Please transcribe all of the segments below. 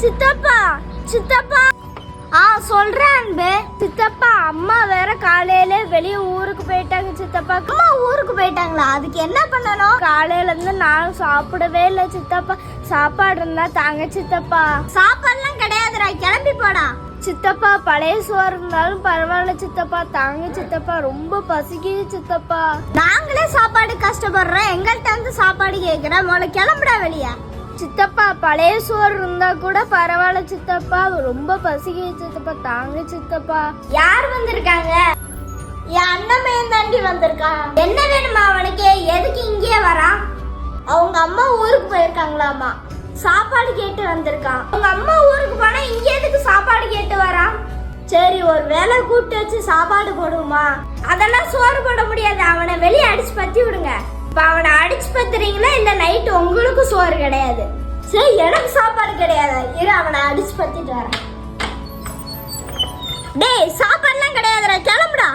சித்தப்பா சித்தப்பா சொல்றேன் அன்பு. சித்தப்பா அம்மா வேற காலையில வெளியே ஊருக்கு போயிட்டாங்க சித்தப்பா. அம்மா ஊருக்கு போயிட்டாங்களா? அதுக்கு என்ன பண்ணணும்? காலையில இருந்து நானும் சாப்பிடவே இல்லை சித்தப்பா. சாப்பாடு இருந்தா தாங்க சித்தப்பா. சாப்பாடுலாம் கிடையாதுடா, கிளம்பி போடா. சித்தப்பா பழைய சோறு இருந்தாலும் பரவாயில்ல சித்தப்பா, தாங்க சித்தப்பா, ரொம்ப பசிக்குது சித்தப்பா. நாங்களே சாப்பாடு கஷ்டப்படுறோம், எங்கள்கிட்ட வந்து சாப்பாடு கேட்கிறேன். முதல்ல கிளம்புடா வெளியே. சித்தப்பா பழைய சோறு இருந்தா கூட பரவாயில்ல சித்தப்பா, ரொம்ப பசிக்குது சித்தப்பா, தாங்க சித்தப்பா. யார் வந்திருக்காங்க? என் அண்ணன் தாண்டி வந்திருக்கான். என்ன வேணுமா அவனுக்கு? எதுக்கு இங்கே வரான்? அவங்க அம்மா ஊருக்கு போயிருக்காங்களாமா, சாப்பாடு கேட்டு வந்திருக்கான். அவங்க அம்மா ஊருக்கு போனா இங்க எதுக்கு சாப்பாடு கேட்டு வரான்? சரி ஒரு வேலை கூப்பிட்டு வச்சு சாப்பாடு போடுவோமா? அதெல்லாம் சோறு போட முடியாது, அவனை வெளியே அடிச்சு பத்தி விடுங்க. இப்ப அவனை அடிச்சு பத்துறீங்களா இல்ல நைட்டு உங்களுக்கு சோறு கிடையாது? சரி எனக்கு சாப்பாடு கிடையாது, இரு அவனை அடிச்சு பத்திட்டு வரேன். டேய் சாப்பாடுலாம் கிடையாதுடா, கிளம்புடா.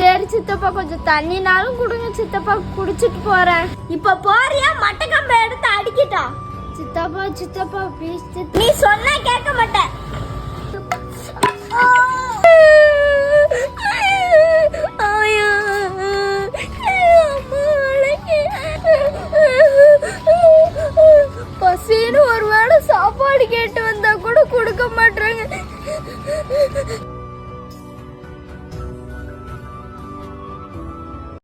சரி சித்தப்பா, கொஞ்சம் தண்ணினாலும் கொடுங்க சித்தப்பா, குடிச்சிட்டு போறேன். இப்ப போறியா? மட்டை கம்பை எடுத்து அடிக்கிட்டா. சித்தப்பா சித்தப்பா ப்ளீஸ். நீ சொன்னா கேட்க மாட்டேன். பசின்னு ஒருவேளை சாப்பாடு கேட்டு வந்தா